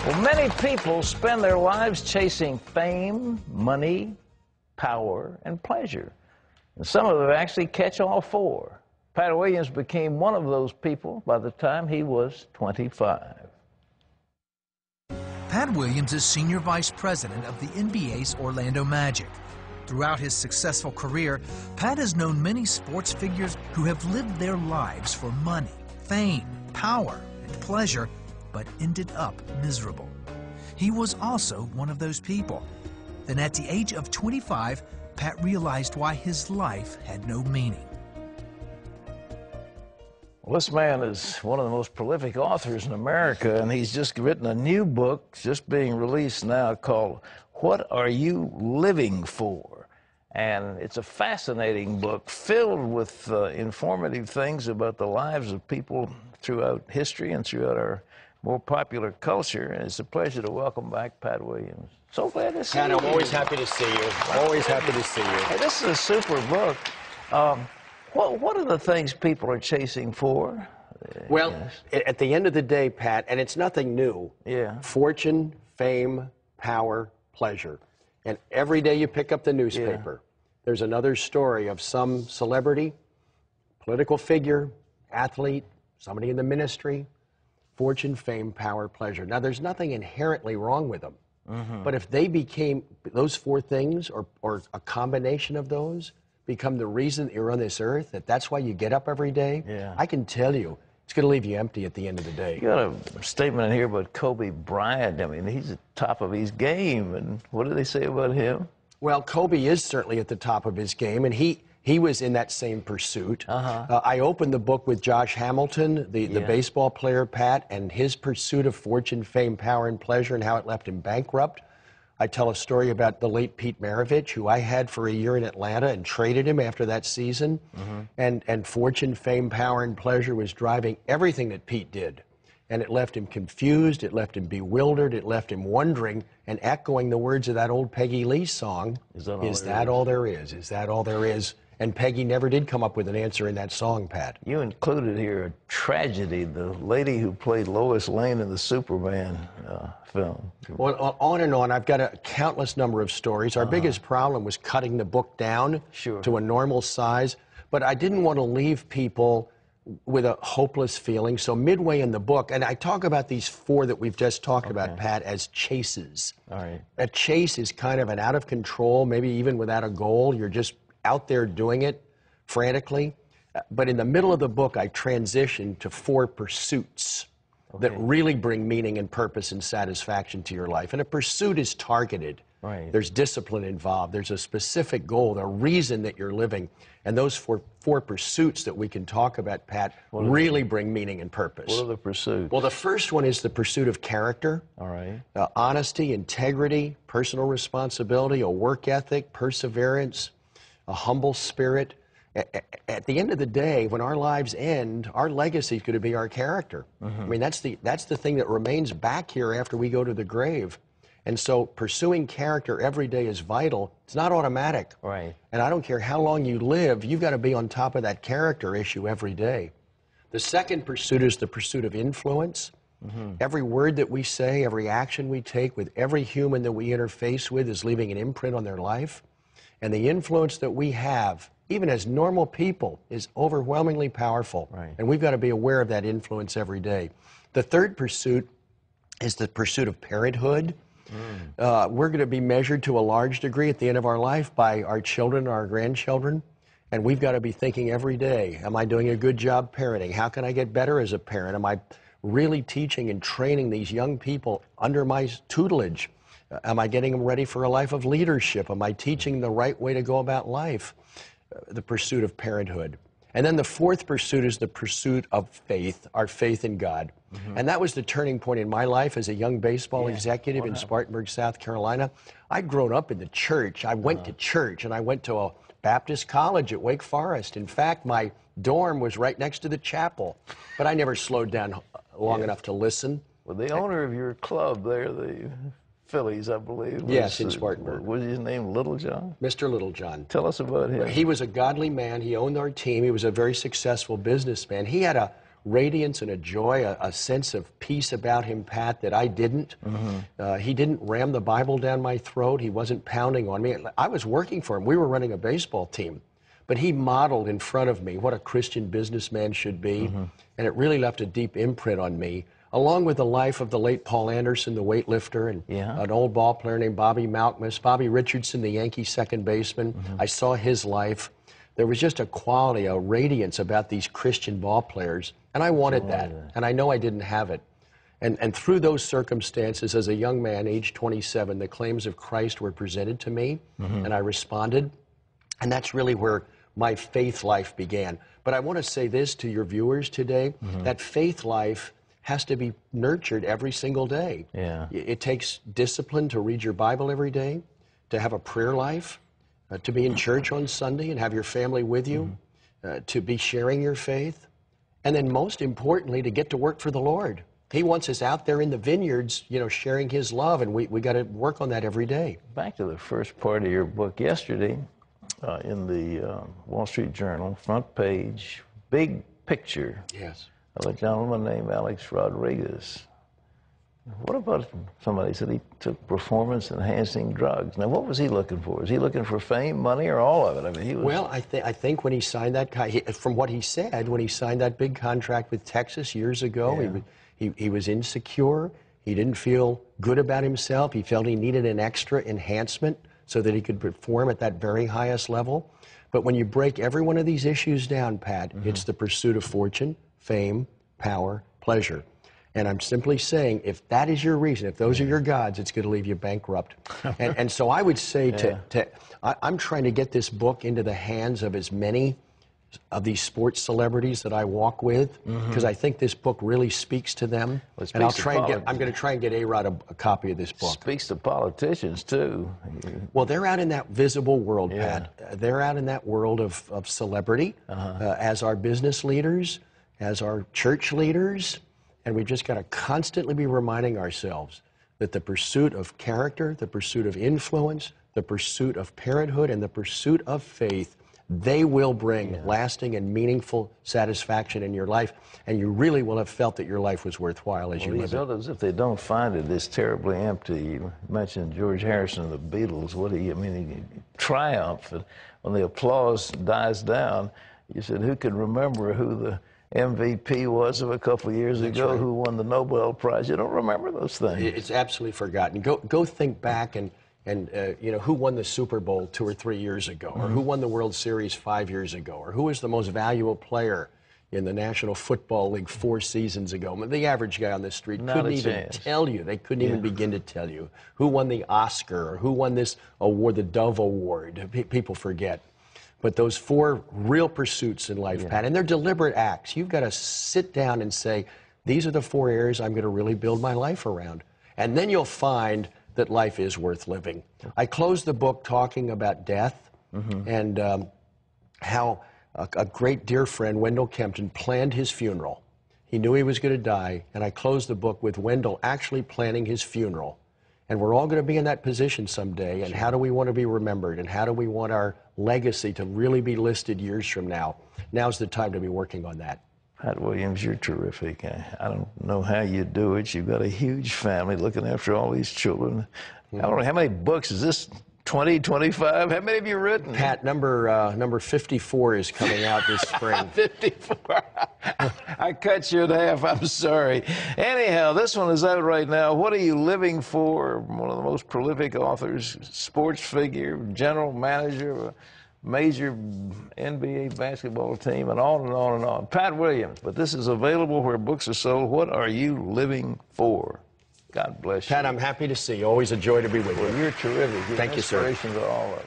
Well, many people spend their lives chasing fame, money, power, and pleasure. And some of them actually catch all four. Pat Williams became one of those people by the time he was 25. Pat Williams is senior vice president of the NBA's Orlando Magic. Throughout his successful career, Pat has known many sports figures who have lived their lives for money, fame, power, and pleasure, but ended up miserable. He was also one of those people. Then at the age of 25, Pat realized why his life had no meaning. Well, this man is one of the most prolific authors in America, and he's just written a new book just being released now called What Are You Living For? And it's a fascinating book filled with informative things about the lives of people throughout history and throughout our more popular culture. And it's a pleasure to welcome back Pat Williams. So glad to see you. Pat, I'm always happy to see you. Always happy to see you. Hey, this is a super book. What are the things people are chasing for? Well, at the end of the day, Pat, and it's nothing new. Yeah. Fortune, fame, power, pleasure. And every day you pick up the newspaper, there's another story of some celebrity, political figure, athlete, somebody in the ministry. Fortune, fame, power, pleasure. Now, there's nothing inherently wrong with them. But if they became, those four things, or a combination of those, become the reason that you're on this earth, that's why you get up every day, I can tell you, it's going to leave you empty at the end of the day. You got a statement in here about Kobe Bryant. I mean, he's at the top of his game. And what do they say about him? Well, Kobe is certainly at the top of his game, and he was in that same pursuit. I opened the book with Josh Hamilton, the baseball player, Pat, and his pursuit of fortune, fame, power, and pleasure, and how it left him bankrupt. I tell a story about the late Pete Maravich, who I had for a year in Atlanta and traded him after that season. And fortune, fame, power, and pleasure was driving everything that Pete did. And it left him confused, it left him bewildered, it left him wondering and echoing the words of that old Peggy Lee song, Is that all there is? Is that all there is? And Peggy never did come up with an answer in that song, Pat. You included here a tragedy, the lady who played Lois Lane in the Superman film. Well, on and on. I've got a countless number of stories. Our biggest problem was cutting the book down to a normal size. But I didn't want to leave people with a hopeless feeling. So midway in the book, and I talk about these four that we've just talked about, Pat, as chases. All right. A chase is kind of an out of control, maybe even without a goal. You're just out there doing it frantically. But in the middle of the book, I transitioned to four pursuits that really bring meaning and purpose and satisfaction to your life. And a pursuit is targeted. Right. There's discipline involved. There's a specific goal, the reason that you're living. And those four pursuits that we can talk about, Pat, really bring meaning and purpose. What are the pursuits? Well, the first one is the pursuit of character. All right. Honesty, integrity, personal responsibility, a work ethic, perseverance, a humble spirit. At the end of the day, when our lives end, our legacy is going to be our character. I mean, that's the thing that remains back here after we go to the grave. And so pursuing character every day is vital. It's not automatic. Right. And I don't care how long you live, you've got to be on top of that character issue every day. The second pursuit is the pursuit of influence. Every word that we say, every action we take with every human that we interface with is leaving an imprint on their life. And the influence that we have, even as normal people, is overwhelmingly powerful. Right. And we've got to be aware of that influence every day. The third pursuit is the pursuit of parenthood. We're going to be measured to a large degree at the end of our life by our children, our grandchildren. And we've got to be thinking every day, am I doing a good job parenting? How can I get better as a parent? Am I really teaching and training these young people under my tutelage? Am I getting them ready for a life of leadership? Am I teaching the right way to go about life? The pursuit of parenthood. And then the fourth pursuit is the pursuit of faith, our faith in God. And that was the turning point in my life as a young baseball executive in Spartanburg, South Carolina. I'd grown up in the church. I went to church, and I went to a Baptist college at Wake Forest. In fact, my dorm was right next to the chapel. But I never slowed down long enough to listen. Well, the owner of your club there, the Phillies, I believe. Yes, in Spartanburg. What was his name, Littlejohn? Mr. Littlejohn. Tell us about him. He was a godly man. He owned our team. He was a very successful businessman. He had a radiance and a joy, a sense of peace about him, Pat, that I didn't. He didn't ram the Bible down my throat. He wasn't pounding on me. I was working for him. We were running a baseball team. But he modeled in front of me what a Christian businessman should be. And it really left a deep imprint on me, along with the life of the late Paul Anderson, the weightlifter, and an old ball player named Bobby Malkmus, Bobby Richardson, the Yankee second baseman. I saw his life. There was just a quality, a radiance about these Christian ball players, and I wanted that, and I know I didn't have it. And through those circumstances, as a young man, age 27, the claims of Christ were presented to me, and I responded, and that's really where my faith life began. But I want to say this to your viewers today, that faith life has to be nurtured every single day. It takes discipline to read your Bible every day, to have a prayer life, to be in church on Sunday and have your family with you, to be sharing your faith, and then most importantly, to get to work for the Lord. He wants us out there in the vineyards, you know, sharing his love, and we got to work on that every day. Back to the first part of your book yesterday, in the Wall Street Journal, front page, big picture of a gentleman named Alex Rodriguez. What about somebody said he took performance-enhancing drugs? Now, what was he looking for? Was he looking for fame, money, or all of it? I mean, he was... Well, I think when he signed that, from what he said, when he signed that big contract with Texas years ago, he was insecure. He didn't feel good about himself. He felt he needed an extra enhancement so that he could perform at that very highest level. But when you break every one of these issues down, Pat, it's the pursuit of fortune, fame, power, pleasure. And I'm simply saying, if that is your reason, if those are your gods, it's going to leave you bankrupt. And so I would say I'm trying to get this book into the hands of as many of these sports celebrities that I walk with, because I think this book really speaks to them. And I'm going to try and get A-Rod a copy of this book. Speaks to politicians, too. Well, they're out in that visible world, Pat. They're out in that world of celebrity, as our business leaders, as our church leaders. And we've just got to constantly be reminding ourselves that the pursuit of character, the pursuit of influence, the pursuit of parenthood, and the pursuit of faith, they will bring lasting and meaningful satisfaction in your life, and you really will have felt that your life was worthwhile as you live it. Others, if they don't find it, it's terribly empty. You mentioned George Harrison and the Beatles. He triumph. And when the applause dies down, you said, who can remember who the MVP was of a couple of years ago, who won the Nobel Prize? You don't remember those things. It's absolutely forgotten. Go think back and you know, who won the Super Bowl 2 or 3 years ago, or who won the World Series 5 years ago, or who was the most valuable player in the National Football League 4 seasons ago. I mean, the average guy on the street couldn't even tell you. They couldn't even begin to tell you who won the Oscar or who won this award, the Dove Award. People forget. But those 4 real pursuits in life, Pat, and they're deliberate acts. You've got to sit down and say, these are the 4 areas I'm going to really build my life around. And then you'll find that life is worth living. I closed the book talking about death and how a great dear friend, Wendell Kempton, planned his funeral. He knew he was going to die, and I closed the book with Wendell actually planning his funeral. And we're all going to be in that position someday, and how do we want to be remembered, and how do we want our legacy to really be listed years from now? Now's the time to be working on that. Pat Williams, you're terrific. I don't know how you do it. You've got a huge family looking after all these children. I don't know, how many books is this? 20, 25? How many have you written? Pat, number 54 is coming out this spring. 54. I cut you in half. I'm sorry. Anyhow, this one is out right now. What are you living for? One of the most prolific authors, sports figure, general manager of a major NBA basketball team, and on and on and on. Pat Williams. But this is available where books are sold. What are you living for? God bless you. Pat, I'm happy to see you. Always a joy to be with you. Well, you're terrific. You're Thank you, sir. Inspiration to all of us.